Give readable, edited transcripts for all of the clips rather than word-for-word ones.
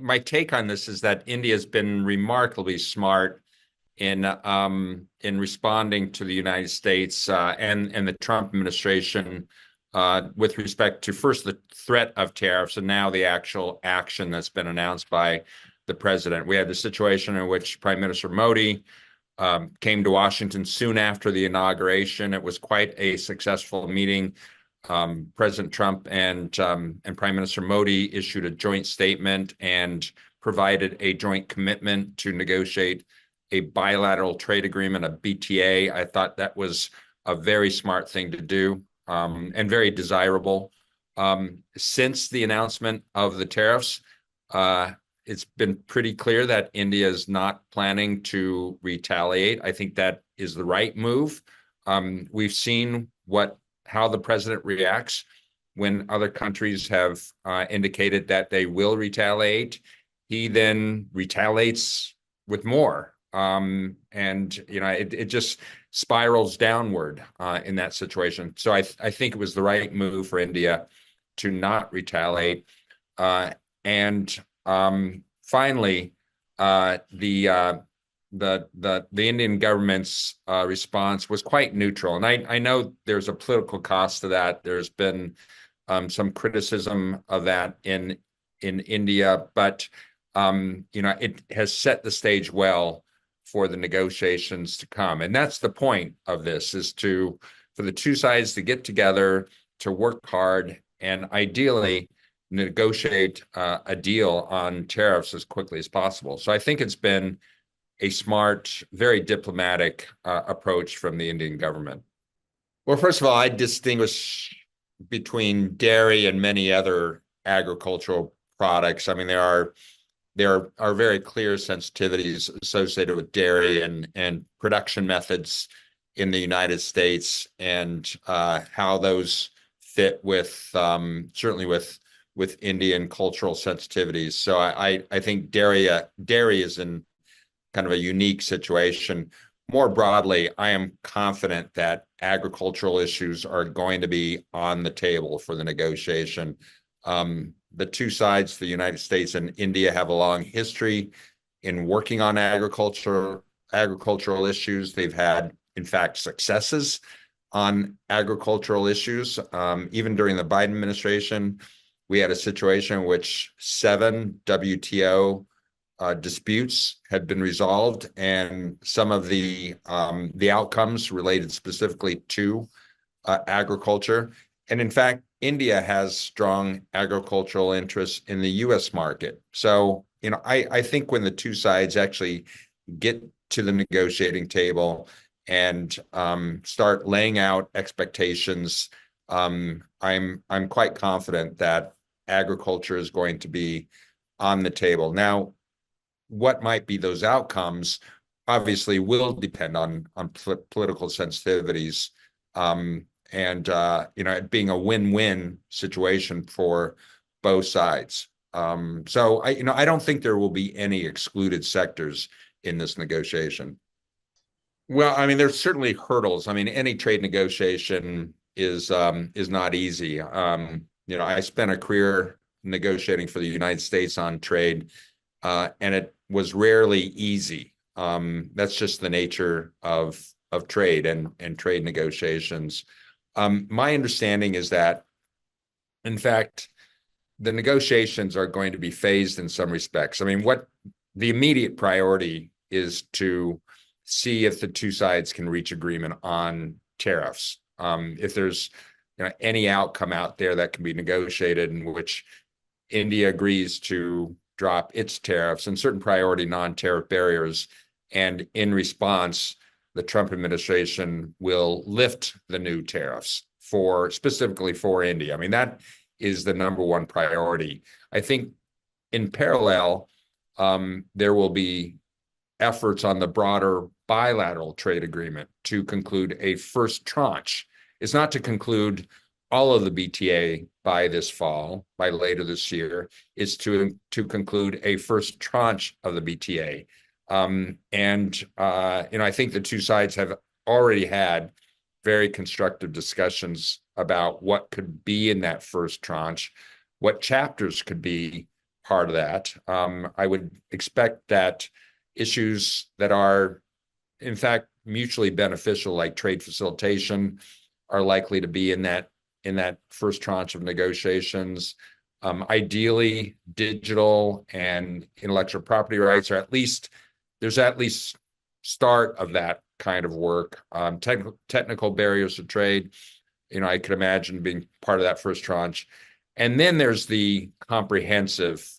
my take on this is that India has been remarkably smart in responding to the United States and the Trump administration with respect to first the threat of tariffs and now the actual action that's been announced by the president. We had the situation in which Prime Minister Modi came to Washington soon after the inauguration. It was quite a successful meeting. President Trump and Prime Minister Modi issued a joint statement and provided a joint commitment to negotiate a bilateral trade agreement, a BTA. I thought that was a very smart thing to do and very desirable. Since the announcement of the tariffs, it's been pretty clear that India is not planning to retaliate. I think that is the right move. We've seen how the president reacts when other countries have indicated that they will retaliate. He then retaliates with more. It just spirals downward in that situation. So I think it was the right move for India to not retaliate. Finally, the Indian government's response was quite neutral, and I know there's a political cost to that. There's been some criticism of that in India, but it has set the stage well for the negotiations to come, and that's the point of this: is for the two sides to get together, to work hard, and ideally negotiate a deal on tariffs as quickly as possible. So I think it's been a smart, very diplomatic approach from the Indian government. Well, first of all, I distinguish between dairy and many other agricultural products. I mean, there are very clear sensitivities associated with dairy and production methods in the United States, and how those fit with certainly with Indian cultural sensitivities. So I think dairy is in kind of a unique situation. More broadly, I am confident that agricultural issues are going to be on the table for the negotiation. The two sides, the United States and India, have a long history in working on agricultural issues. They've had, in fact, successes on agricultural issues. Even during the Biden administration, we had a situation in which 7 WTO disputes had been resolved, and some of the outcomes related specifically to agriculture. And in fact, India has strong agricultural interests in the U.S. market. So, I think when the two sides actually get to the negotiating table and start laying out expectations, I'm quite confident that agriculture is going to be on the table. Now, what might be those outcomes obviously will depend on political sensitivities, it being a win-win situation for both sides. So I don't think there will be any excluded sectors in this negotiation. Well, I mean, there's certainly hurdles. I mean, any trade negotiation is not easy. I spent a career negotiating for the United States on trade, and it was rarely easy. That's just the nature of trade and trade negotiations. My understanding is that, in fact, the negotiations are going to be phased in some respects. I mean, what the immediate priority is to see if the two sides can reach agreement on tariffs. If there's any outcome out there that can be negotiated in which India agrees to drop its tariffs and certain priority non-tariff barriers, and in response, the Trump administration will lift the new tariffs specifically for India. I mean, that is the number one priority. I think in parallel, there will be efforts on the broader bilateral trade agreement to conclude a first tranche. It's not to conclude all of the BTA by this fall, by later this year. It's to conclude a first tranche of the BTA. I think the two sides have already had very constructive discussions about what could be in that first tranche, what chapters could be part of that. I would expect that issues that are, in fact, mutually beneficial, like trade facilitation, are likely to be in that first tranche of negotiations. Ideally, digital and intellectual property rights are there's at least start of that kind of work. Technical barriers to trade, I could imagine being part of that first tranche. And then there's the comprehensive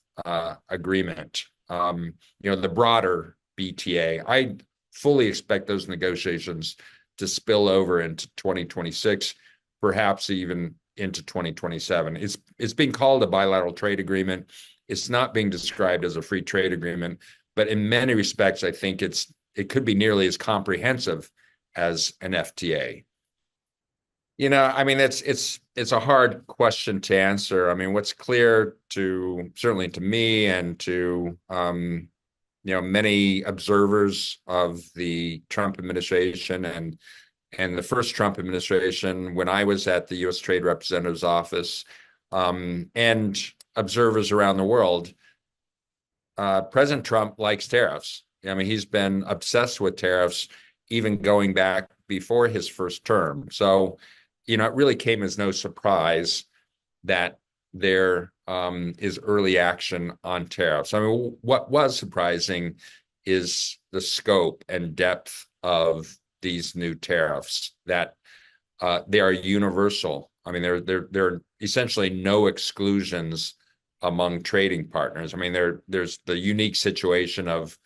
agreement, the broader BTA. I fully expect those negotiations to spill over into 2026, perhaps even into 2027. It's being called a bilateral trade agreement. It's not being described as a free trade agreement, but in many respects, I think it could be nearly as comprehensive as an FTA. I mean, it's a hard question to answer. I mean, what's clear certainly to me and to many observers of the Trump administration and the first Trump administration, when I was at the U.S. Trade Representative's office, and observers around the world, President Trump likes tariffs. I mean, he's been obsessed with tariffs, even going back before his first term. So, it really came as no surprise that there is early action on tariffs. I mean, what was surprising is the scope and depth of these new tariffs, that they are universal. I mean, there are essentially no exclusions among trading partners. I mean, there's the unique situation of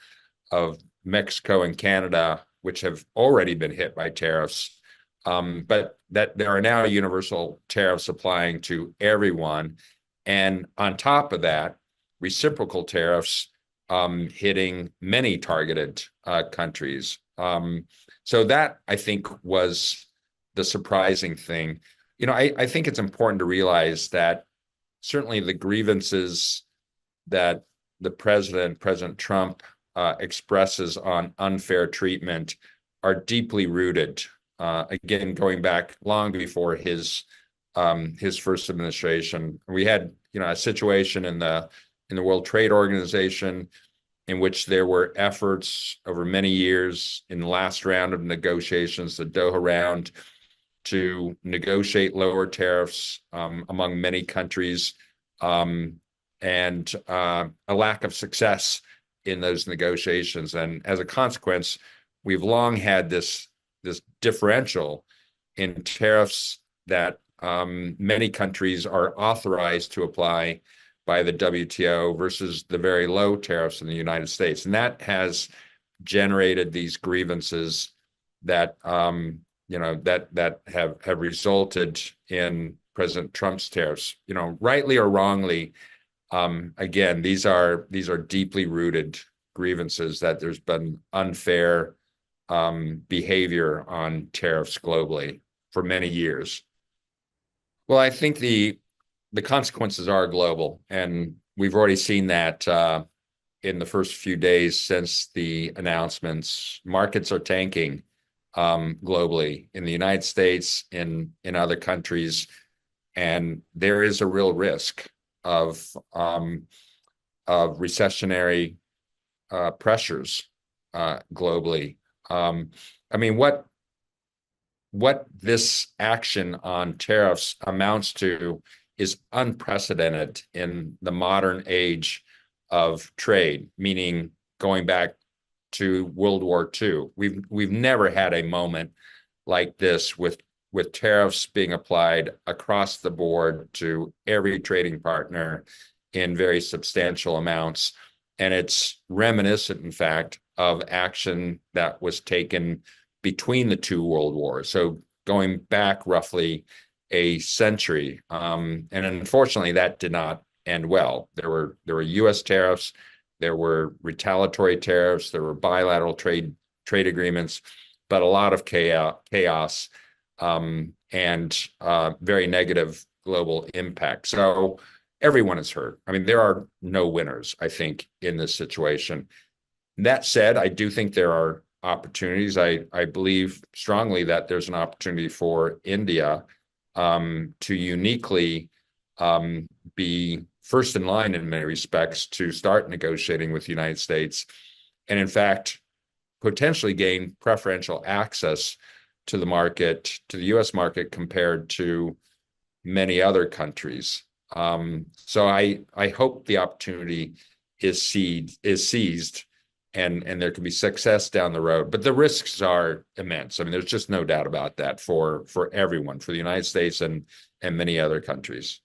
Mexico and Canada, which have already been hit by tariffs, but that there are now universal tariffs applying to everyone. And on top of that, reciprocal tariffs hitting many targeted countries. So that, I think, was the surprising thing. I think it's important to realize that certainly the grievances that President Trump, expresses on unfair treatment are deeply rooted. Again, going back long before his first administration, we had a situation in the World Trade Organization in which there were efforts over many years in the last round of negotiations, the Doha round, to negotiate lower tariffs among many countries, and a lack of success in those negotiations. And as a consequence, we've long had this differential in tariffs that many countries are authorized to apply by the WTO versus the very low tariffs in the United States. And that has generated these grievances that that have resulted in President Trump's tariffs. Rightly or wrongly, again, these are deeply rooted grievances, that there's been unfair behavior on tariffs globally for many years. Well, I think the consequences are global, and we've already seen that in the first few days since the announcements. Markets are tanking globally, in the United States, in other countries, and there is a real risk of recessionary pressures globally. I mean, what this action on tariffs amounts to is unprecedented in the modern age of trade, meaning going back to World War II. We've never had a moment like this with tariffs being applied across the board to every trading partner in very substantial amounts. And it's reminiscent, in fact, of action that was taken between the two world wars. So going back roughly a century. And unfortunately, that did not end well. There were U.S. tariffs, there were retaliatory tariffs, there were bilateral trade agreements, but a lot of chaos and very negative global impact. So everyone is hurt. I mean, there are no winners, I think, in this situation. That said, I do think there are opportunities. I believe strongly that there's an opportunity for India to uniquely be first in line in many respects to start negotiating with the United States, and in fact, potentially gain preferential access to the market, to the U.S. market, compared to many other countries. So I hope the opportunity is seized, and there can be success down the road. But the risks are immense. I mean, there's just no doubt about that for everyone, for the United States and many other countries.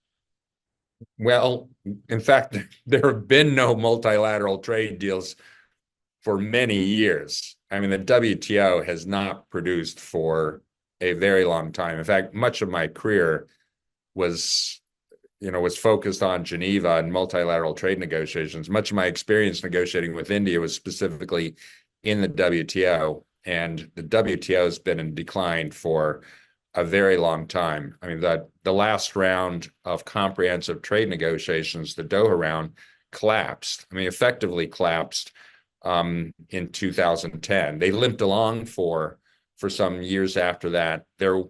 Well, in fact, there have been no multilateral trade deals for many years. I mean, the WTO has not produced for a very long time. In fact, much of my career was focused on Geneva and multilateral trade negotiations. Much of my experience negotiating with India was specifically in the WTO, and the WTO has been in decline for a very long time. I mean, the last round of comprehensive trade negotiations, the Doha round, collapsed. I mean, effectively collapsed in 2010. They limped along for some years after that. There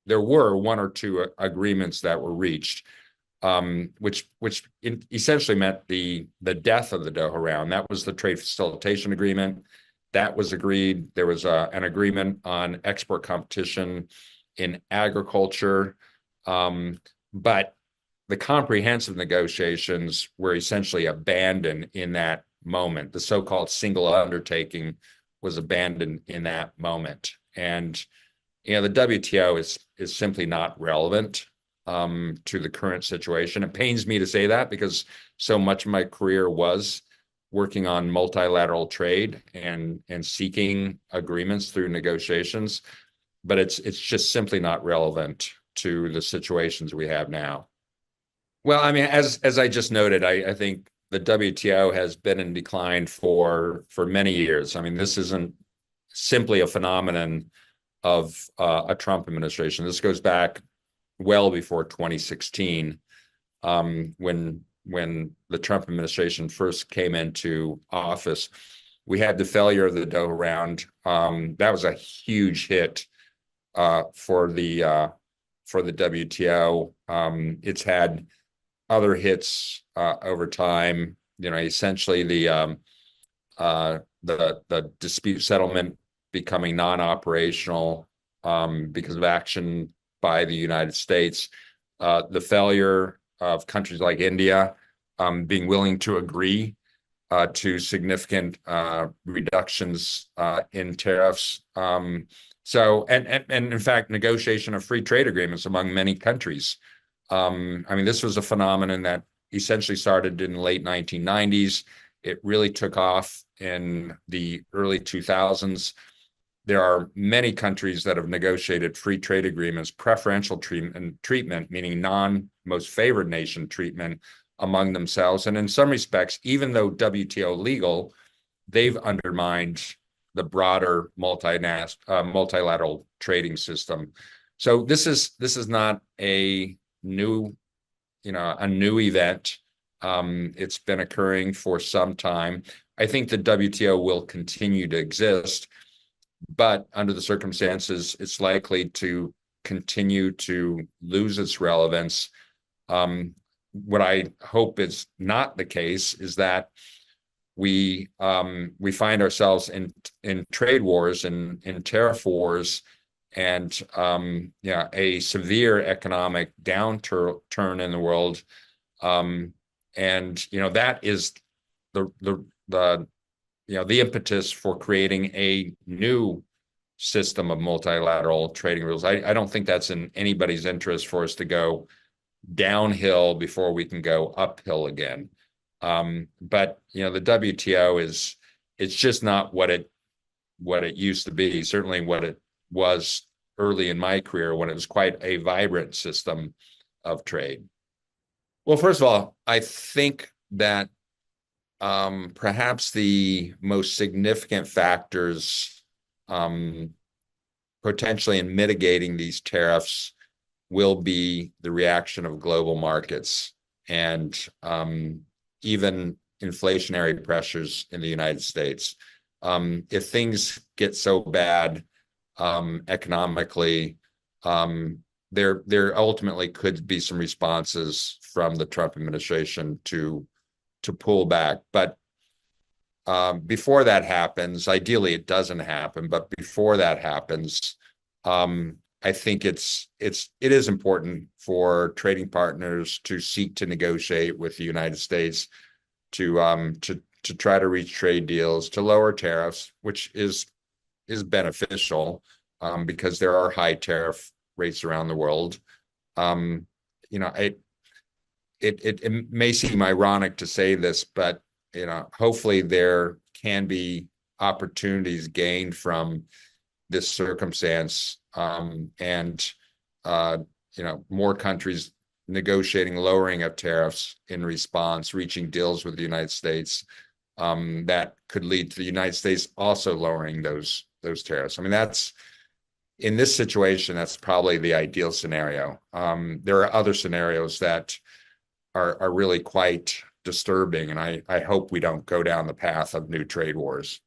were one or two agreements that were reached, which essentially meant the death of the Doha round. That was the trade facilitation agreement. That was agreed. There was an agreement on export competition in agriculture, but the comprehensive negotiations were essentially abandoned in that moment. The so-called single undertaking was abandoned in that moment. And the WTO is simply not relevant to the current situation. It pains me to say that, because so much of my career was working on multilateral trade and seeking agreements through negotiations, but it's just simply not relevant to the situations we have now. Well, I mean, as I just noted, I think the WTO has been in decline for many years. I mean, this isn't simply a phenomenon of a Trump administration. This goes back well before 2016, when the Trump administration first came into office. We had the failure of the Doha round. That was a huge hit for the WTO. It's had other hits over time. Essentially the dispute settlement becoming non-operational because of action by the United States. The failure of countries like India being willing to agree to significant reductions in tariffs. So in fact, negotiation of free trade agreements among many countries. I mean, this was a phenomenon that essentially started in the late 1990s. It really took off in the early 2000s. There are many countries that have negotiated free trade agreements, preferential treatment, meaning non-most favored nation treatment among themselves. And in some respects, even though WTO legal, they've undermined the broader multilateral trading system. So this is not a new event. It's been occurring for some time. I think the WTO will continue to exist, but under the circumstances, it's likely to continue to lose its relevance. What I hope is not the case is that we find ourselves in trade wars and in tariff wars, and a severe economic downturn in the world, and that is the impetus for creating a new system of multilateral trading rules. I don't think that's in anybody's interest for us to go downhill before we can go uphill again. But the WTO it's just not what it used to be. Certainly what it was early in my career, when it was quite a vibrant system of trade. Well, first of all, I think that perhaps the most significant factors potentially in mitigating these tariffs will be the reaction of global markets and even inflationary pressures in the United States. If things get so bad economically there ultimately could be some responses from the Trump administration to pull back. But before that happens, ideally it doesn't happen, but before that happens, I think it is important for trading partners to seek to negotiate with the United States to try to reach trade deals, to lower tariffs, which is beneficial because there are high tariff rates around the world. You know, it may seem ironic to say this, but hopefully there can be opportunities gained from this circumstance, and more countries negotiating lowering of tariffs in response, reaching deals with the United States, that could lead to the United States also lowering those tariffs. I mean, in this situation, that's probably the ideal scenario. There are other scenarios that are really quite disturbing, and I hope we don't go down the path of new trade wars.